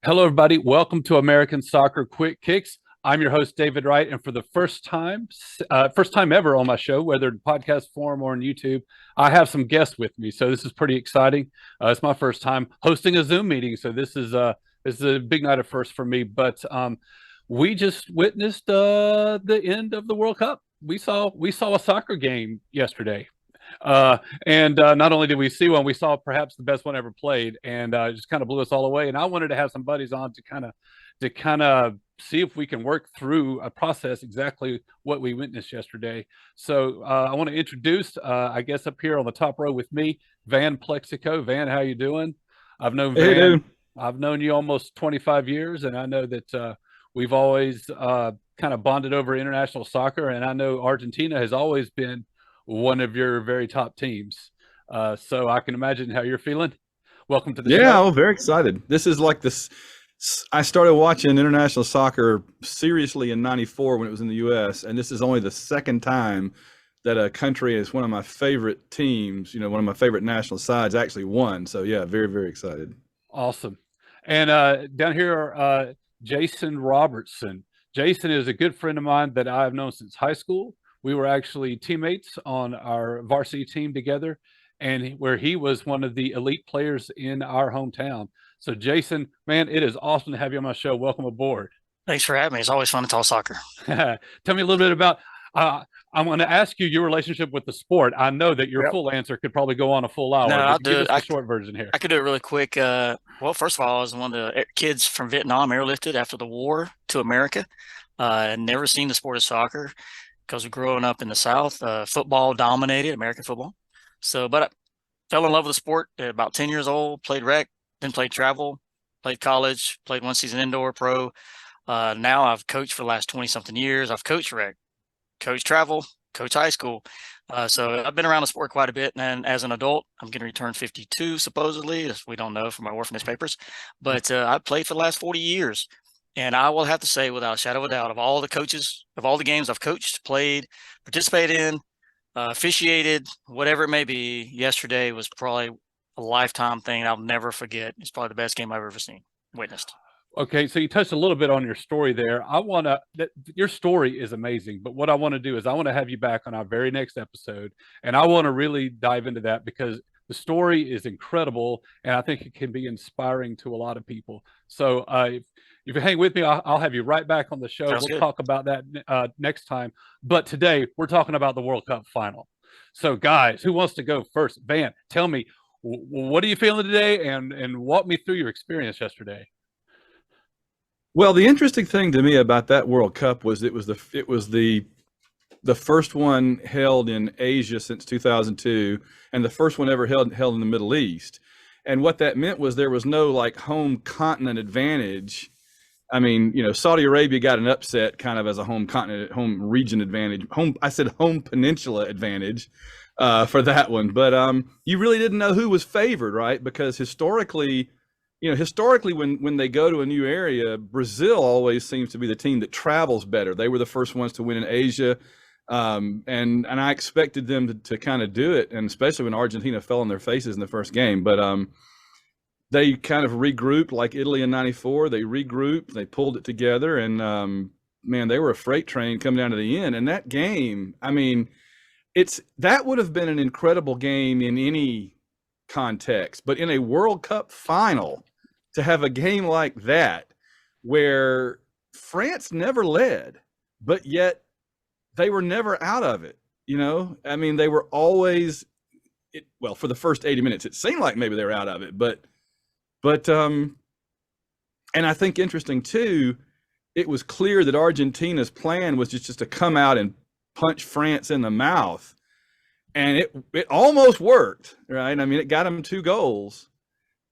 Hello, everybody. Welcome to American Soccer Quick Kicks. I'm your host, David Wright, and for the first time ever on my show, whether in podcast form or on YouTube, I have some guests with me. So this is pretty exciting. It's my first time hosting a Zoom meeting, so this is a big night of first for me. But we just witnessed the end of the World Cup. We saw a soccer game yesterday. And not only did we see one, we saw perhaps the best one ever played, and it just kind of blew us all away. And I wanted to have some buddies on to kind of see if we can work through a process exactly what we witnessed yesterday. So I want to introduce, I guess, up here on the top row with me, Van Plexico. Van, how you doing? I've known Hey, Van. dude. I've known you almost 25 years, and I know that we've always kind of bonded over international soccer. And I know Argentina has always been one of your very top teams. So I can imagine how you're feeling. Welcome to the Yeah, show. I'm very excited. This is like this. I started watching international soccer seriously in '94 when it was in the US, and this is only the second time that a country is one of my favorite teams, one of my favorite national sides actually won. So yeah, very, very excited. Awesome. And down here, Jason Robertson. Jason is a good friend of mine that I've known since high school. We were actually teammates on our varsity team together, and where he was one of the elite players in our hometown. So, Jason, man, it is awesome to have you on my show. Welcome aboard. Thanks for having me. It's always fun to talk soccer. Tell me a little bit about. I want to ask you your relationship with the sport. I know that your Yep. full answer could probably go on a full No, hour, I'll but give do it. us the short version here. I could do it really quick. Well, first of all, I was one of the kids from Vietnam airlifted after the war to America. I'd never seen the sport of soccer because of growing up in the South. Football dominated, American football. But I fell in love with the sport at about 10 years old, played rec, then played travel, played college, played one season indoor pro. Now I've coached for the last 20 something years. I've coached rec, coached travel, coached high school. So I've been around the sport quite a bit. And as an adult, I'm going to return 52, supposedly, as we don't know from my orphanage papers. But I've played for the last 40 years. And I will have to say, without a shadow of a doubt, of all the coaches, of all the games I've coached, played, participated in, officiated, whatever it may be, yesterday was probably a lifetime thing I'll never forget. It's probably the best game I've ever seen, witnessed. Okay, so you touched a little bit on your story there. Your story is amazing, but what I want to do is I want to have you back on our very next episode, and I want to really dive into that because the story is incredible, and I think it can be inspiring to a lot of people. So, if you hang with me, I'll have you right back on the show. Sounds We'll good. talk about that next time. But today we're talking about the World Cup final. So, guys, who wants to go first? Van, tell me, what are you feeling today, and walk me through your experience yesterday. Well, the interesting thing to me about that World Cup was it was the first one held in Asia since 2002, and the first one ever held in the Middle East. And what that meant was there was no like home continent advantage. I mean, Saudi Arabia got an upset kind of as a home continent, home region advantage. I said home peninsula advantage for that one, but you really didn't know who was favored, right? Because historically, when they go to a new area, Brazil always seems to be the team that travels better. They were the first ones to win in Asia, and I expected them to kind of do it, and especially when Argentina fell on their faces in the first game. But they kind of regrouped like Italy in '94. They regrouped, they pulled it together, and man, they were a freight train coming down to the end. And that game, I mean, that would have been an incredible game in any context, but in a World Cup final, to have a game like that where France never led, but yet they were never out of it. I mean, they were always, well, for the first 80 minutes, it seemed like maybe they were out of it, but and I think interesting too, it was clear that Argentina's plan was just to come out and punch France in the mouth. And it almost worked, right? I mean, it got them 2 goals,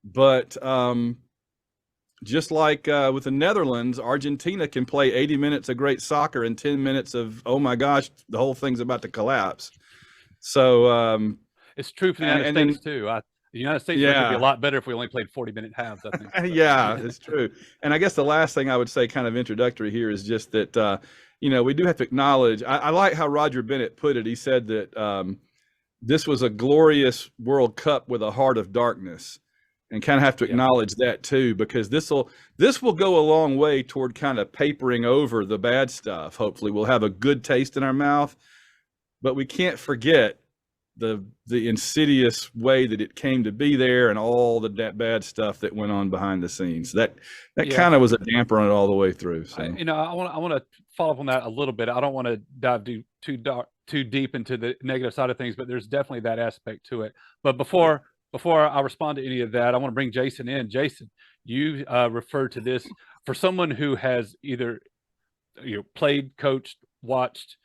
but just like with the Netherlands, Argentina can play 80 minutes of great soccer and 10 minutes of, oh my gosh, the whole thing's about to collapse. So It's true for the United and States then too. The United States record would be a yeah, lot better if we only played 40-minute halves, I think. yeah, it's true. And I guess the last thing I would say, kind of introductory here, is just that we do have to acknowledge. I like how Roger Bennett put it. He said that this was a glorious World Cup with a heart of darkness. and kind of have to acknowledge that too, because this will go a long way toward kind of papering over the bad stuff. Hopefully we'll have a good taste in our mouth, but we can't forget the insidious way that it came to be there and all the bad stuff that went on behind the scenes. That kind of was a damper on it all the way through. So I want to follow up on that a little bit. I don't want to dive too deep into the negative side of things, but there's definitely that aspect to it. But before I respond to any of that, I want to bring Jason in. Jason, you referred to this for someone who has either played, coached, watched,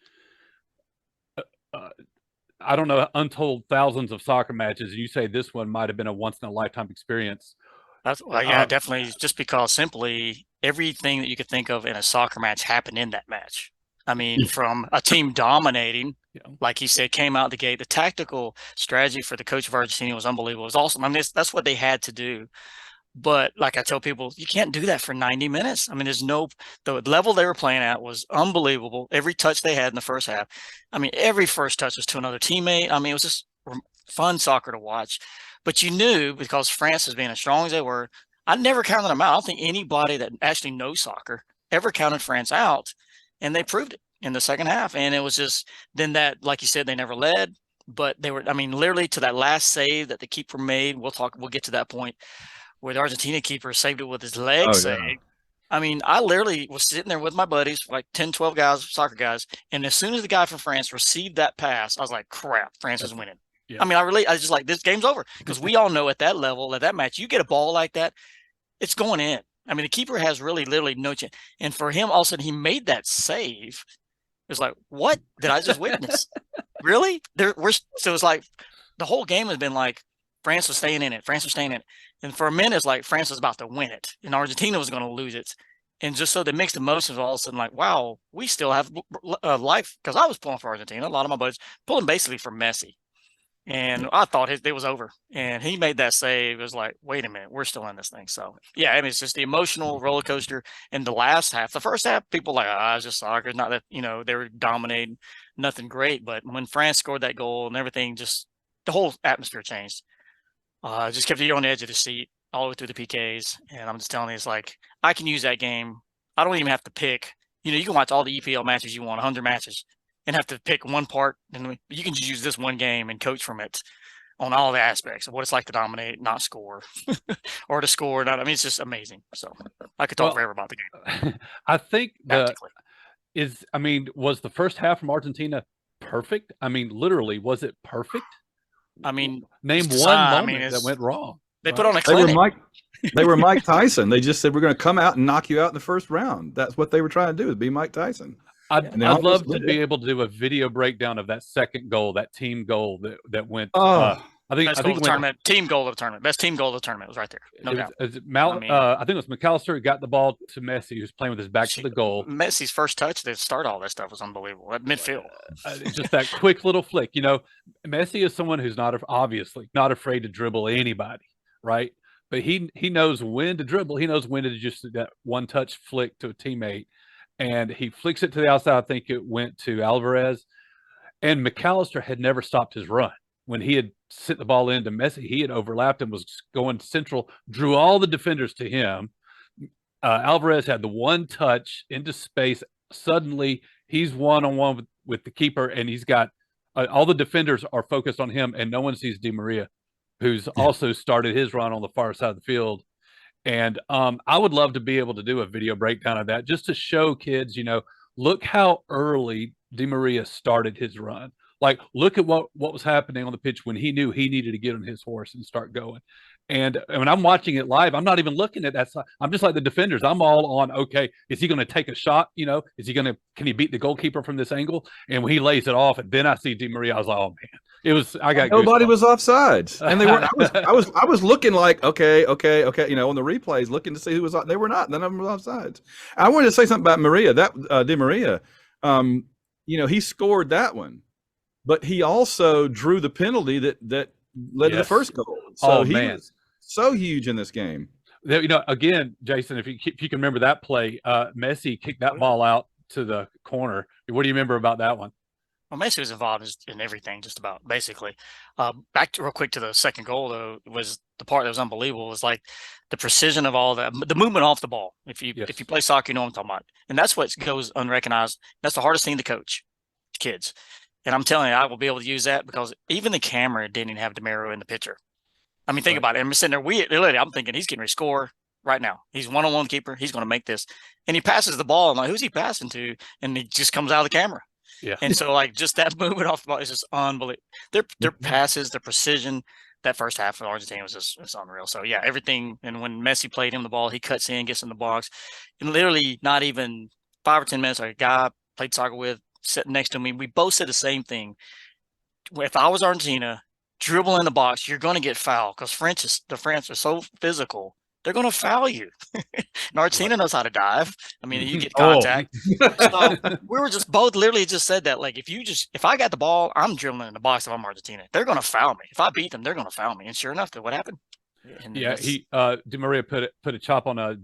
I don't know, untold thousands of soccer matches. You say this one might have been a once in a lifetime experience. Definitely. Just because simply everything that you could think of in a soccer match happened in that match. I mean, from a team dominating, like he said, came out the gate. The tactical strategy for the coach of Argentina was unbelievable. It was awesome. I mean, that's what they had to do. But like I tell people, you can't do that for 90 minutes. I mean, the level they were playing at was unbelievable. Every touch they had in the first half. I mean, every first touch was to another teammate. I mean, it was just fun soccer to watch. But you knew, because France was being as strong as they were, I never counted them out. I don't think anybody that actually knows soccer ever counted France out. And they proved it in the second half. And it was just then that, like you said, they never led, but they were, I mean, literally to that last save that the keeper made. We'll get to that point where the Argentina keeper saved it with his leg save. I mean, I literally was sitting there with my buddies, like 10, 12 guys, soccer guys. And as soon as the guy from France received that pass, I was like, crap, France is winning. Yeah. I mean, I was just like, this game's over. Because we all know at that level, at that match, you get a ball like that, it's going in. I mean, the keeper has literally no chance. And for him, all of a sudden, he made that save. It's like, what did I just witness? Really? So it's like the whole game has been like France was staying in it. France was staying in it. And for a minute, it's like France was about to win it. And Argentina was going to lose it. And just so the mixed emotions, all of a sudden, like, wow, we still have life. Because I was pulling for Argentina. A lot of my buddies pulling basically for Messi. And I thought it was over. And he made that save. It was like, wait a minute, we're still in this thing. So, yeah, I mean, it's just the emotional roller coaster. In the last half, the first half, people were like, it's just soccer. Not that, they were dominating, nothing great. But when France scored that goal and everything, just the whole atmosphere changed. Just kept you on the edge of the seat all the way through the PKs. And I'm just telling you, it's like, I can use that game. I don't even have to pick. You can watch all the EPL matches you want, 100 matches. And have to pick one part, and you can just use this one game and coach from it on all the aspects of what it's like to dominate, not score, or to score. I mean, it's just amazing. So I could talk forever about the game. I think was the first half from Argentina perfect? I mean, literally, was it perfect? I mean, name one moment that went wrong. They put on a clinic. They were Mike Tyson. They just said, we're going to come out and knock you out in the first round. That's what they were trying to do, is be Mike Tyson. I'd love to be able to do a video breakdown of that second goal, that team goal that went. I think team goal of the tournament. Best team goal of the tournament was right there. No doubt. I think it was McAllister who got the ball to Messi, who's playing with his back to the goal. Messi's first touch to start all that stuff was unbelievable at midfield. Just that quick little flick. Messi is someone who's obviously not afraid to dribble anybody, right? But he knows when to dribble. He knows when to just that one touch flick to a teammate. And he flicks it to the outside. I think it went to Alvarez. And McAllister had never stopped his run. When he had sent the ball into Messi, he had overlapped and was going central, drew all the defenders to him. Alvarez had the one touch into space. Suddenly, he's one-on-one with the keeper, and he's got all the defenders are focused on him, and no one sees Di Maria, who's also started his run on the far side of the field. And I would love to be able to do a video breakdown of that just to show kids, look how early Di Maria started his run. Like, look at what was happening on the pitch when he knew he needed to get on his horse and start going. And when I'm watching it live, I'm not even looking at that side. I'm just like the defenders. I'm all on, okay, is he going to take a shot? Can he beat the goalkeeper from this angle? And when he lays it off, and then I see Di Maria, I was like, oh man, nobody was offsides. And they weren't, I was looking like, okay, on the replays, looking to see who was on. They were not. None of them were offsides. I wanted to say something about Maria, Di Maria. He scored that one, but he also drew the penalty that led to the first goal. So he was so huge in this game. Again, Jason, if you can remember that play, Messi kicked that ball out to the corner. What do you remember about that one? Well, Messi was involved in everything, just about basically. Back to real quick to the second goal though, was the part that was unbelievable. Was like the precision of all the movement off the ball. If you Yes. play soccer, you know what I'm talking about, and that's what goes unrecognized. That's the hardest thing to coach kids. And I'm telling you, I will be able to use that because even the camera didn't even have DeMero in the picture. I mean, think Right. about it. I'm sitting there. Literally, I'm thinking he's getting ready to score right now. He's one-on-one keeper. He's going to make this, and he passes the ball. I'm like, who's he passing to? And he just comes out of the camera. Yeah. And so, like, just that movement off the ball is just unbelievable. Their passes, their precision. That first half of Argentina was unreal. So yeah, everything. And when Messi played him the ball, he cuts in, gets in the box, and literally not even 5 or 10 minutes. Like a guy I played soccer with sitting next to me, we both said the same thing. If I was Argentina, dribble in the box, you're going to get fouled because the French are so physical. They're going to foul you. And Argentina knows how to dive. I mean, you get contact. So we were just both literally just said that. Like, if I got the ball, I'm dribbling in the box if I'm Argentina. They're going to foul me. If I beat them, they're going to foul me. And sure enough, what happened? And Yeah, Di Maria put a chop on a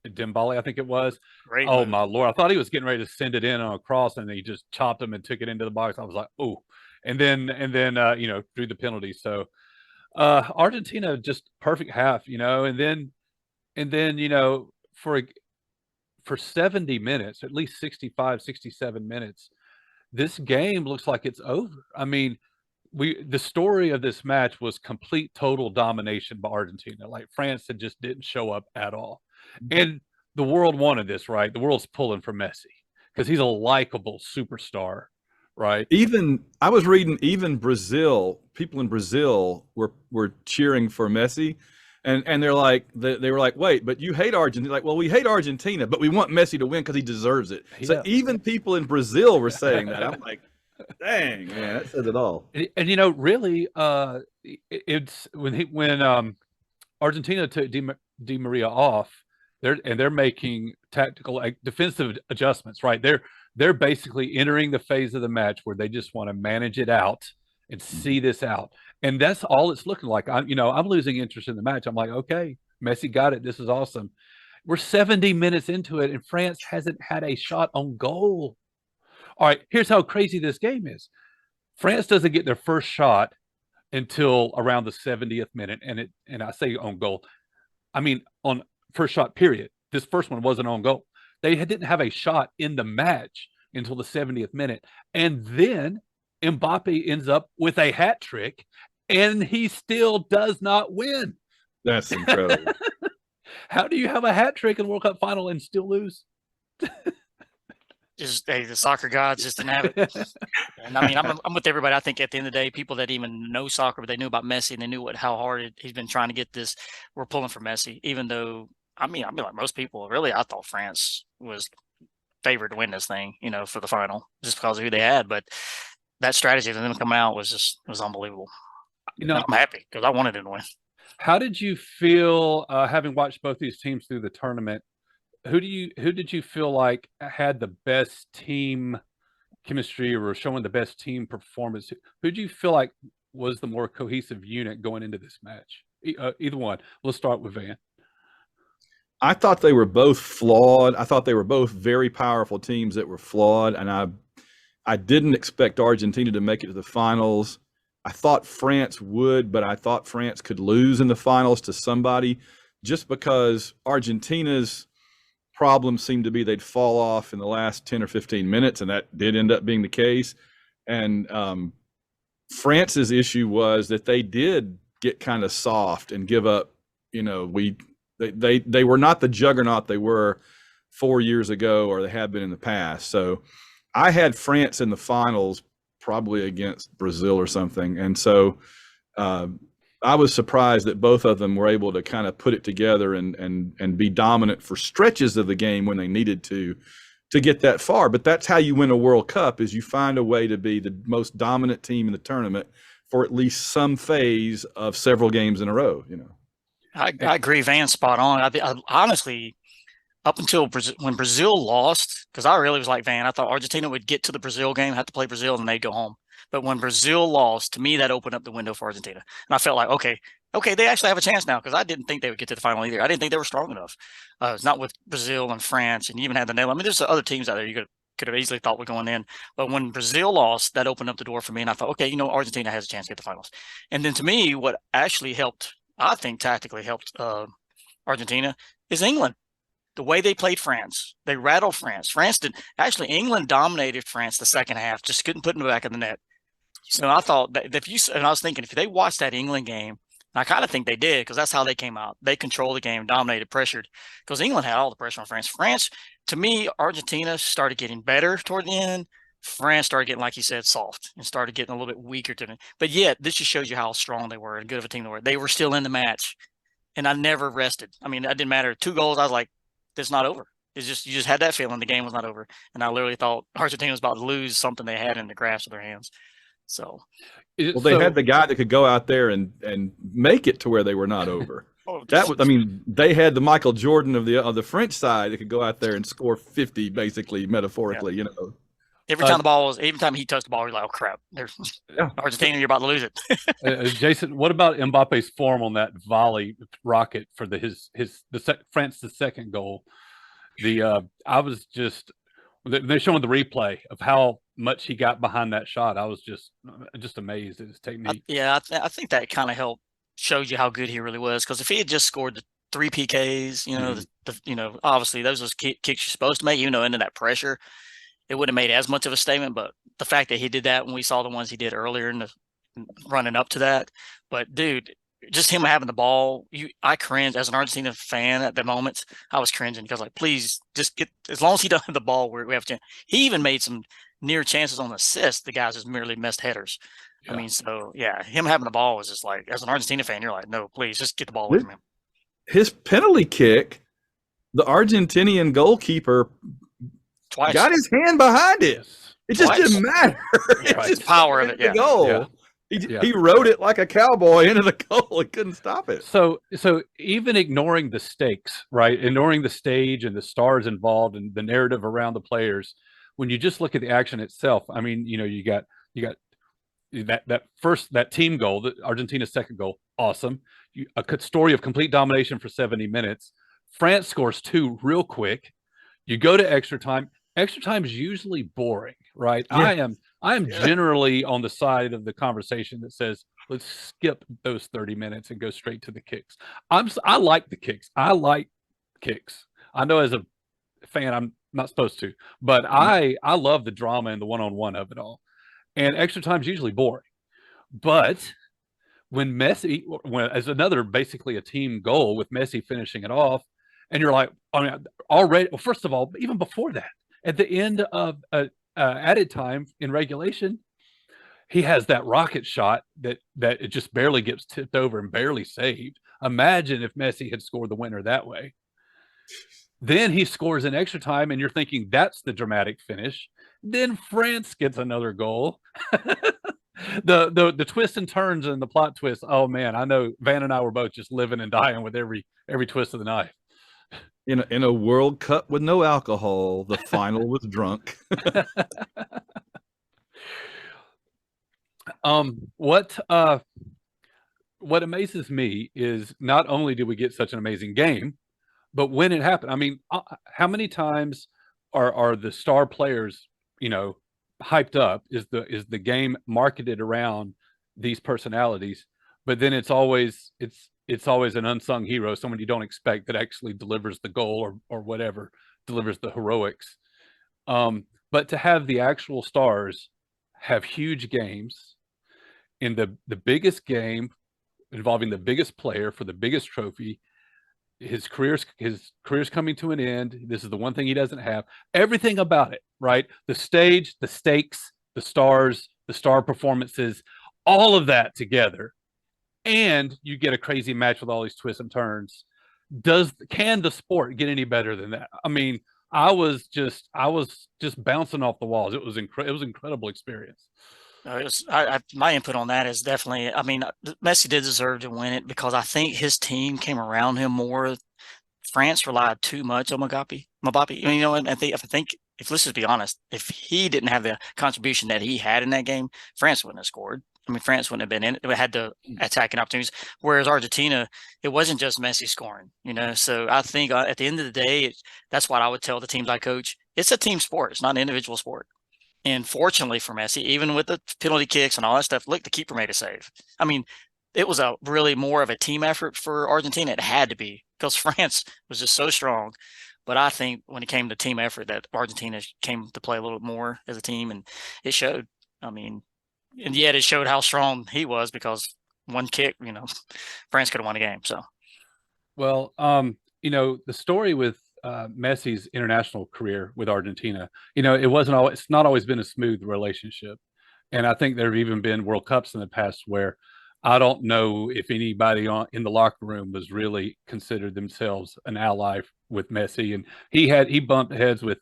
Dembele, I think it was. Great Oh move. my Lord. I thought he was getting ready to send it in on a cross and he just chopped him and took it into the box. I was like, oh. And then drew the penalty. So Argentina just perfect half, and then for 70 minutes, at least 65, 67 minutes, this game looks like it's over. I mean, the story of this match was complete total domination by Argentina. Like France had just didn't show up at all. And the world wanted this, right? The world's pulling for Messi because he's a likable superstar, right? I was reading, even Brazil, people in Brazil were cheering for Messi. And they're like, they were like, wait, but you hate Argentina. Like, well, we hate Argentina, but we want Messi to win because he deserves it. Yeah. So even people in Brazil were saying that. I'm like, dang, man, that says it all. And really, it's when Argentina took Di Maria off, they're making tactical, like, defensive adjustments, right? They're basically entering the phase of the match where they just want to manage it out and see this out. And that's all it's looking like. I'm losing interest in the match. I'm like, okay, Messi got it. This is awesome. We're 70 minutes into it, and France hasn't had a shot on goal. All right, here's how crazy this game is. France doesn't get their first shot until around the 70th minute, and I say on goal. I mean on first shot, period. This first one wasn't on goal. They didn't have a shot in the match until the 70th minute. And then Mbappe ends up with a hat trick, and he still does not win. That's incredible. How do you have a hat trick in the World Cup final and still lose? The soccer gods just didn't have it. And I mean, I'm with everybody. I think at the end of the day, people that even know soccer, but they knew about Messi and they knew how hard he's been trying to get this. We're pulling for Messi, even though I mean like most people, really, I thought France was favored to win this thing, for the final, just because of who they had. But that strategy for them coming out was unbelievable. I'm happy because I wanted them to win. How did you feel having watched both these teams through the tournament? Who did you feel like had the best team chemistry or showing the best team performance? Who do you feel like was the more cohesive unit going into this match? Either one. Let's start with Van. I thought they were both flawed. I thought they were both very powerful teams that were flawed, and I didn't expect Argentina to make it to the finals. I thought France would, but I thought France could lose in the finals to somebody, just because Argentina's problem seemed to be they'd fall off in the last 10 or 15 minutes, and that did end up being the case. And France's issue was that they did get kind of soft and give up. They were not the juggernaut they were 4 years ago, or they have been in the past. So I had France in the finals, probably against Brazil or something. And so I was surprised that both of them were able to kind of put it together and be dominant for stretches of the game when they needed to get that far. But that's how you win a World Cup, is you find a way to be the most dominant team in the tournament for at least some phase of several games in a row, I agree, Van, spot on. I honestly, up until when Brazil lost, because I really was like Van, I thought Argentina would get to the Brazil game, have to play Brazil, and they'd go home. But when Brazil lost, to me, that opened up the window for Argentina. And I felt like, okay, they actually have a chance now, because I didn't think they would get to the final either. I didn't think they were strong enough. It's not with Brazil and France, and you even had the Netherlands. I mean, there's other teams out there you could could have easily thought were going in. But when Brazil lost, that opened up the door for me. And I thought, okay, Argentina has a chance to get the finals. And then to me, what actually helped, I think tactically helped Argentina is England. The way they played France, they rattled France. England dominated France the second half, just couldn't put in the back of the net. So I thought that and I was thinking, if they watched that England game, and I kind of think they did, because that's how they came out. They controlled the game, dominated, pressured, because England had all the pressure on France. France, to me, Argentina started getting better toward the end. France started getting, like you said, soft and started getting a little bbit weaker to them. But yet, this just shows you how strong they were and good of a team they were. They were still in the match, and I never rested. I mean, that didn't matter. 2 goals, I was like, it's not over. It's just, you just had that feeling the game was not over. And I literally thought Argentina was about to lose something they had in the grasp of their hands. So, well, they had the guy that could go out there and make it to where they were not over. They had the Michael Jordan of the French side that could go out there and score 50, basically, metaphorically. Every time he touched the ball, you're like, oh crap, there's Argentina, you're about to lose it. Jason, what about Mbappe's form on that volley rocket for France's second goal? I was just, they're showing the replay of how much he got behind that shot. I was just amazed at his technique. I think that kind of helped shows you how good he really was. Because if he had just scored the 3 PKs, obviously those are kicks you're supposed to make, even though into that pressure, it wouldn't have made as much of a statement. But the fact that he did that when we saw the ones he did earlier in the running up to that, but dude, just him having the ball, I cringed as an Argentina fan at the moment. I was cringing because, like, please just get, as long as he doesn't have the ball, we have a chance. He even made some near chances on assists. The guys just merely missed headers. Yeah. I mean, so yeah, him having the ball was just like, as an Argentina fan, you're like, no, please just get the ball away from him. His penalty kick, the Argentinian goalkeeper twice got his hand behind it. It just didn't matter. It's just power of it. Yeah. Goal. Yeah. He rode it like a cowboy into the goal. He couldn't stop it. So even ignoring the stakes, right? Ignoring the stage and the stars involved and the narrative around the players, when you just look at the action itself, I mean, you got that team goal, Argentina's second goal, awesome. A story of complete domination for 70 minutes. France scores 2 real quick. You go to extra time. Extra time is usually boring, right? Yeah. I am generally on the side of the conversation that says, let's skip those 30 minutes and go straight to the kicks. I like the kicks. I know as a fan, I'm not supposed to, but I love the drama and the one-on-one of it all. And extra time is usually boring. But when Messi, as another, basically a team goal with Messi finishing it off, and you're like, I mean, already, well, first of all, even before that, at the end of added time in regulation, he has that rocket shot that it just barely gets tipped over and barely saved. Imagine if Messi had scored the winner that way. Then he scores in extra time, and you're thinking that's the dramatic finish. Then France gets another goal. The twists and turns and the plot twists. Oh man, I know Van and I were both just living and dying with every twist of the knife. In a World Cup with no alcohol, the final was drunk. What amazes me is not only did we get such an amazing game, but when it happened, I mean, how many times are the star players, hyped up? Is the game marketed around these personalities? But then it's always an unsung hero, someone you don't expect that actually delivers the goal or whatever, delivers the heroics. But to have the actual stars have huge games in the biggest game involving the biggest player for the biggest trophy, his career's coming to an end. This is the one thing he doesn't have. Everything about it, right? The stage, the stakes, the stars, the star performances, all of that together. And you get a crazy match with all these twists and turns. Can the sport get any better than that? I mean, I was just bouncing off the walls. It was an incredible experience. My input on that is definitely, I mean, Messi did deserve to win it because I think his team came around him more. France relied too much on Mbappe. And I think if let's just be honest, if he didn't have the contribution that he had in that game, France wouldn't have scored. I mean, France wouldn't have been in it. It had the attacking opportunities. Whereas Argentina, it wasn't just Messi scoring, So I think at the end of the day, that's what I would tell the teams I coach. It's a team sport. It's not an individual sport. And fortunately for Messi, even with the penalty kicks and all that stuff, look, the keeper made a save. I mean, it was a really more of a team effort for Argentina. It had to be because France was just so strong. But I think when it came to team effort, that Argentina came to play a little bit more as a team, and it showed. I mean, and yet it showed how strong he was because one kick, France could have won the game. So, well, the story with Messi's international career with Argentina, it's not always been a smooth relationship. And I think there have even been World Cups in the past where I don't know if anybody in the locker room was really considered themselves an ally with Messi. And he bumped heads with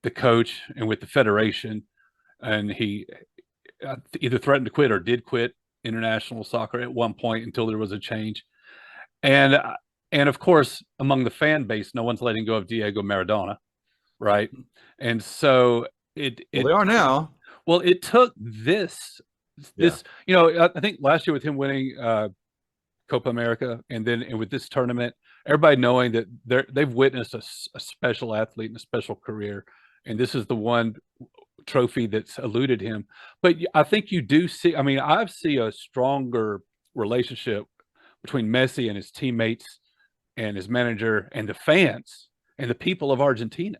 the coach and with the federation, and he either threatened to quit or did quit international soccer at one point until there was a change. And of course, among the fan base, no one's letting go of Diego Maradona, right? And so they are now. Well, it took this, I think last year with him winning Copa America, and with this tournament, everybody knowing that they've witnessed a special athlete and a special career, and this is the one trophy that's eluded him. But I think you do see. I mean, I see a stronger relationship between Messi and his teammates and his manager and the fans and the people of Argentina.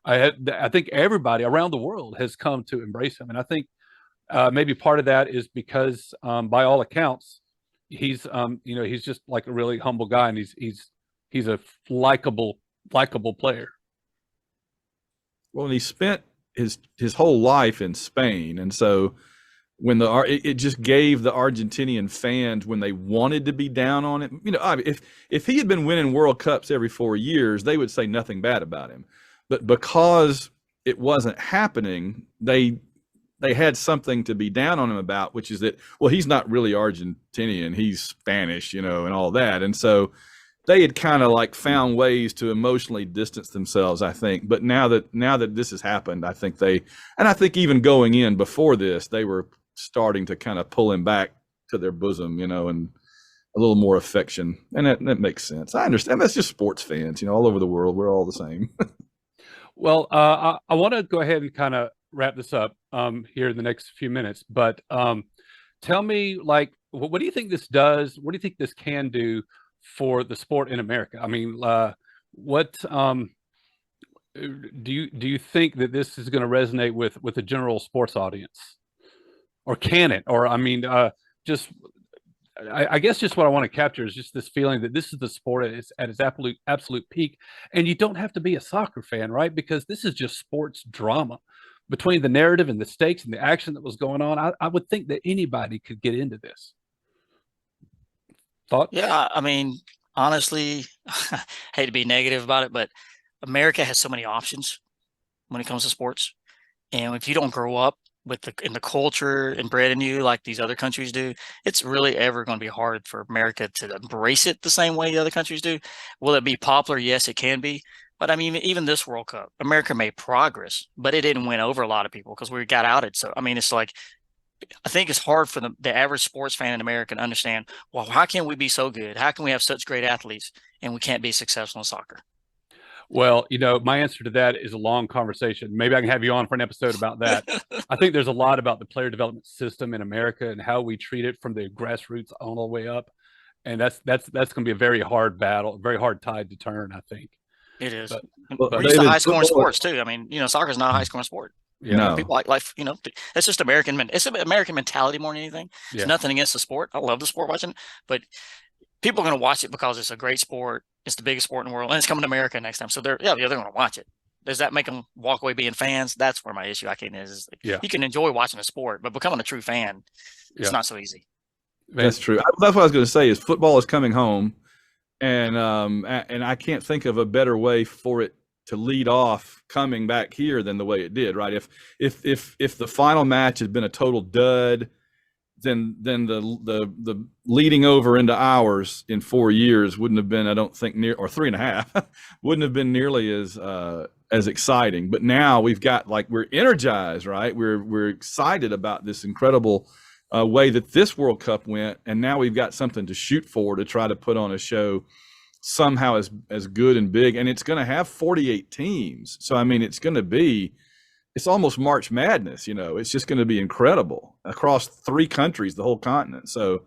I think everybody around the world has come to embrace him, and I think maybe part of that is because, by all accounts, he's he's just like a really humble guy, and he's a likable player. Well, and he spent his whole life in Spain, and so when it just gave the Argentinian fans, when they wanted to be down on it, if he had been winning World Cups every 4 years, they would say nothing bad about him. But because it wasn't happening, they had something to be down on him about, which is that, well, he's not really Argentinian, he's Spanish, and all that. And so they had kind of like found ways to emotionally distance themselves, I think. But now that this has happened, I think even going in before this, they were starting to kind of pull him back to their bosom, and a little more affection. And that makes sense. I understand. That's just sports fans, all over the world. We're all the same. Well, I want to go ahead and kind of wrap this up here in the next few minutes. But tell me, like, what do you think this does? What do you think this can do for the sport in America? I mean, what do you think that this is going to resonate with the general sports audience, or can it? Or I mean, I guess just what I want to capture is just this feeling that this is the sport at its absolute peak, and you don't have to be a soccer fan, right? Because this is just sports drama. Between the narrative and the stakes and the action that was going on, I would think that anybody could get into this. Thoughts? Yeah, I mean, honestly, I hate to be negative about it, but America has so many options when it comes to sports. And if you don't grow up in the culture and bred in you like these other countries do, it's really ever going to be hard for America to embrace it the same way the other countries do. Will it be popular? Yes, it can be. But I mean, even this World Cup, America made progress, but it didn't win over a lot of people because we got outed. So, I mean, it's like, I think it's hard for the average sports fan in America to understand, well, how can we be so good? How can we have such great athletes and we can't be successful in soccer? Well, my answer to that is a long conversation. Maybe I can have you on for an episode about that. I think there's a lot about the player development system in America and how we treat it from the grassroots all the way up. And that's going to be a very hard battle, very hard tide to turn, I think. It is. But we're used to high scoring sports too. I mean, soccer is not a high scoring sport. No. People like life, it's just it's an American mentality more than anything. It's nothing against the sport. I love the sport watching, but people are going to watch it because it's a great sport. It's the biggest sport in the world, and it's coming to America next time. So they're going to watch it. Does that make them walk away being fans? That's where my issue is. You can enjoy watching a sport, but becoming a true fan, it's not so easy. That's true. That's what I was going to say is football is coming home, and I can't think of a better way for it to lead off coming back here than the way it did, right? If the final match had been a total dud, then the leading over into ours in 4 years wouldn't have been, I don't think, or 3.5 wouldn't have been nearly as exciting. But now we've got, like, we're energized, right? We're excited about this incredible way that this World Cup went, and now we've got something to shoot for to try to put on a show somehow as good and big. And it's going to have 48 teams, so I mean, it's almost March Madness. It's just going to be incredible across 3 countries, the whole continent. So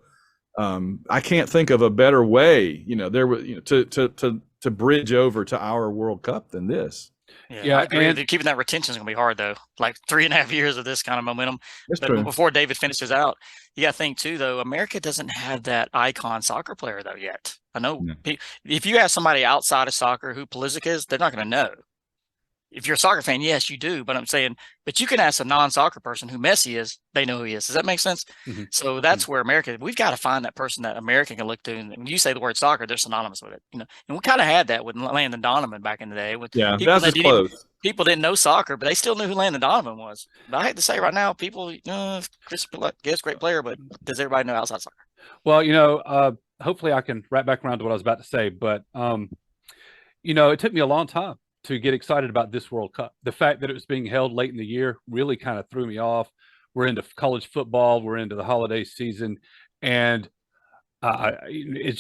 I can't think of a better way, to bridge over to our World Cup than this. Yeah, I agree. Keeping that retention is going to be hard, though. Like 3.5 years of this kind of momentum. That's but true. Before David finishes out, you got to think too, though. America doesn't have that icon soccer player though yet. I know if you ask somebody outside of soccer who Pulisic is, they're not going to know. If you're a soccer fan, yes, you do. But I'm saying, but you can ask a non-soccer person who Messi is, they know who he is. Does that make sense? Mm-hmm. So that's where America, we've got to find that person that America can look to. And when you say the word soccer, they're synonymous with it. And we kind of had that with Landon Donovan back in the day. That's close. People didn't know soccer, but they still knew who Landon Donovan was. But I hate to say right now, people, Chris, great player, but does everybody know outside soccer? Well, hopefully I can wrap back around to what I was about to say, but it took me a long time to get excited about this World Cup. The fact that it was being held late in the year really kind of threw me off. We're into college football. We're into the holiday season. And it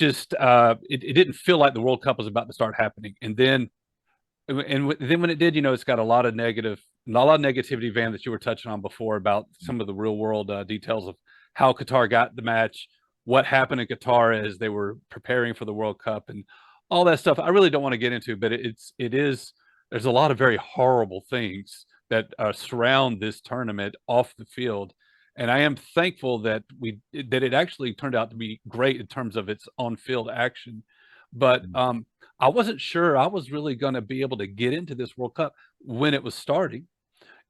didn't feel like the World Cup was about to start happening. And then when it did, it's got a lot of negativity, Van, that you were touching on before about some of the real world details of how Qatar got the match, what happened in Qatar as they were preparing for the World Cup, and all that stuff. I really don't want to get into, but there's a lot of very horrible things that surround this tournament off the field. And I am thankful that it actually turned out to be great in terms of its on-field action. But I wasn't sure I was really going to be able to get into this World Cup when it was starting,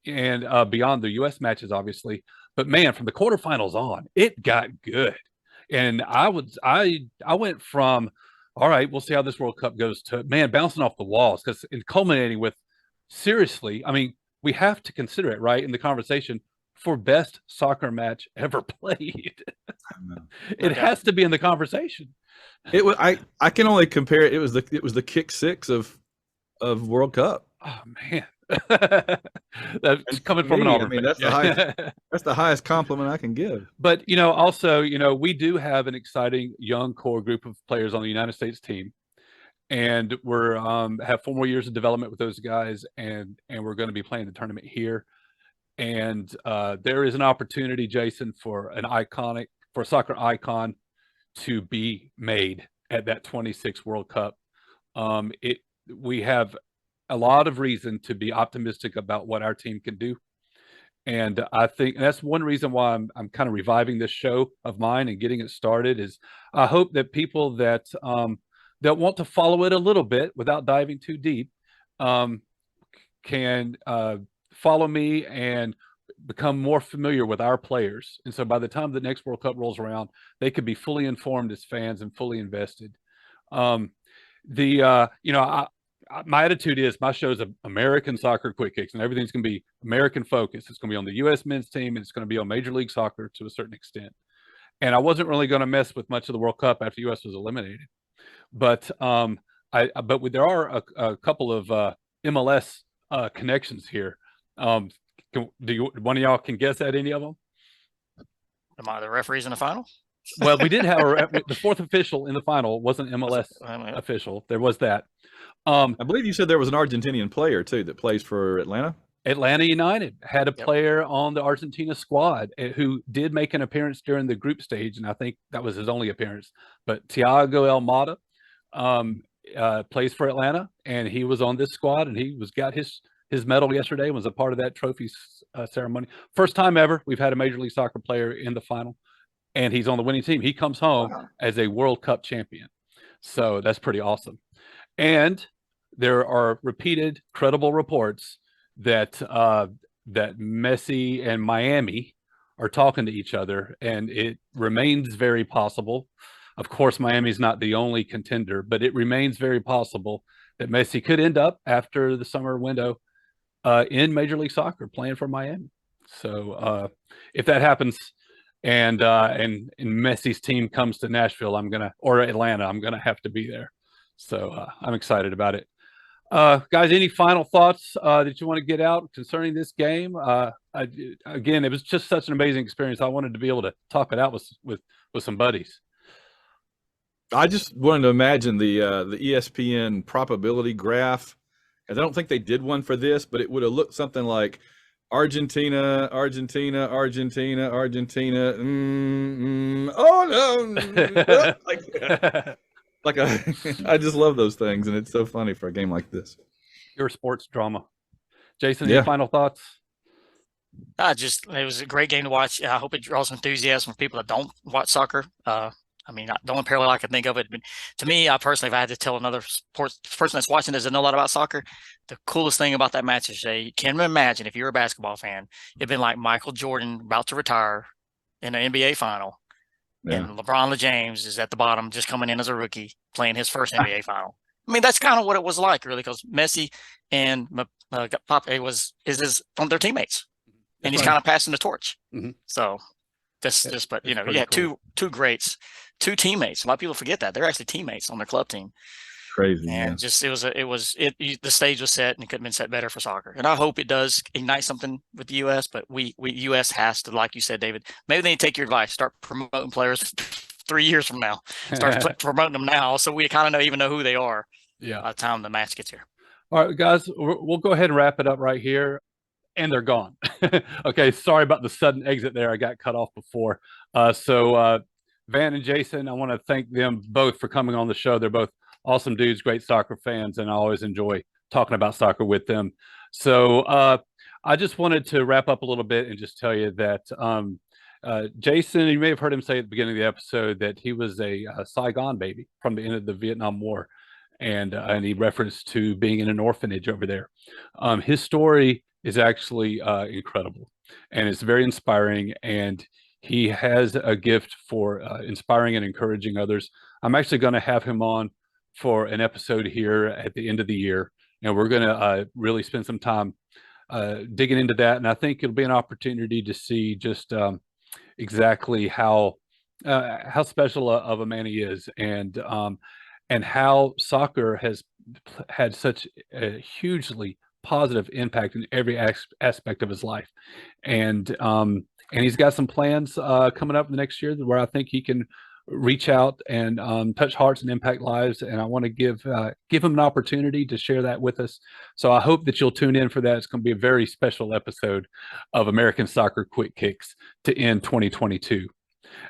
and beyond the U.S. matches, obviously. But man, from the quarterfinals on, it got good. And I went from, all right, we'll see how this World Cup goes, to, man, bouncing off the walls, because it's culminating with, seriously, I mean, we have to consider it, right, in the conversation for best soccer match ever played. It has to be in the conversation. It was. I can only compare it. It was the kick 6 of World Cup. Oh man, that's coming from an Auburn. I mean, that's the highest. That's the highest compliment I can give. But also, we do have an exciting young core group of players on the United States team, and we're have 4 more years of development with those guys, and we're going to be playing the tournament here. And there is an opportunity, Jason, for a soccer icon to be made at that 26 World Cup. We have a lot of reason to be optimistic about what our team can do. And I think that's one reason why I'm kind of reviving this show of mine and getting it started, is I hope that people that want to follow it a little bit without diving too deep can follow me and become more familiar with our players. And so by the time the next World Cup rolls around, they could be fully informed as fans and fully invested. My attitude is my show's American soccer quick kicks, and everything's going to be American focused. It's going to be on the U.S. men's team, and it's going to be on Major League Soccer to a certain extent. And I wasn't really going to mess with much of the World Cup after the U.S. was eliminated. But there are a couple of MLS connections here. One of y'all can guess at any of them? Am I the referees in the final? Well, we did have the fourth official in the final wasn't MLS official. There was that. I believe you said there was an Argentinian player too that plays for Atlanta. Atlanta United had a player on the Argentina squad who did make an appearance during the group stage, and I think that was his only appearance. But Thiago Almada plays for Atlanta, and he was on this squad, and he got his medal yesterday, was a part of that trophy ceremony. First time ever we've had a Major League Soccer player in the final, and he's on the winning team. He comes home as a World Cup champion. So that's pretty awesome. And there are repeated credible reports that that Messi and Miami are talking to each other, and it remains very possible. Of course, Miami's not the only contender, but it remains very possible that Messi could end up after the summer window in Major League Soccer playing for Miami. So if that happens, and Messi's team comes to Nashville, or Atlanta, I'm gonna have to be there. So I'm excited about it. Guys, any final thoughts that you want to get out concerning this game? Again, it was just such an amazing experience. I wanted to be able to talk it out with some buddies. I just wanted to imagine the ESPN probability graph, and I don't think they did one for this, but it would have looked something like Argentina, Argentina, Argentina, Argentina. Oh no! I just love those things, and it's so funny for a game like this. Your sports drama, Jason. Yeah. Any final thoughts? It was a great game to watch. I hope it draws some enthusiasm for people that don't watch soccer. I mean, the only parallel I can think of it. But to me, I personally, if I had to tell another sports person that's watching doesn't know a lot about soccer, the coolest thing about that match is you can imagine if you're a basketball fan, it'd been like Michael Jordan about to retire in an NBA final, and LeBron James is at the bottom, just coming in as a rookie, playing his first NBA final. I mean, that's kind of what it was like, really, because Messi and Pape is from their teammates, and he's kind of passing the torch. Mm-hmm. So. But you had cool. two greats, two teammates. A lot of people forget that they're actually teammates on their club team. Crazy, and the stage was set, and it couldn't have been set better for soccer. And I hope it does ignite something with the U.S. But we U.S. has to, like you said, David. Maybe they need to take your advice. Start promoting players 3 years from now. Start promoting them now, so we kind of even know who they are. Yeah. By the time the match gets here. All right, guys, we'll go ahead and wrap it up right here. And they're gone. Okay, sorry about the sudden exit there. I got cut off before. So Van and Jason, I want to thank them both for coming on the show. They're both awesome dudes, great soccer fans, and I always enjoy talking about soccer with them. So I just wanted to wrap up a little bit and just tell you that Jason, you may have heard him say at the beginning of the episode that he was a Saigon baby from the end of the Vietnam War. And he referenced to being in an orphanage over there. His story is actually incredible, and it's very inspiring, and he has a gift for inspiring and encouraging others. I'm actually going to have him on for an episode here at the end of the year, and we're going to really spend some time digging into that, and I think it'll be an opportunity to see just exactly how special of a man he is, and how soccer has had such a hugely positive impact in every aspect of his life. And he's got some plans coming up in the next year where I think he can reach out and touch hearts and impact lives. And I want to give him an opportunity to share that with us. So I hope that you'll tune in for that. It's going to be a very special episode of American Soccer Quick Kicks to end 2022.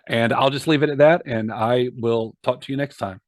And I'll just leave it at that, and I will talk to you next time.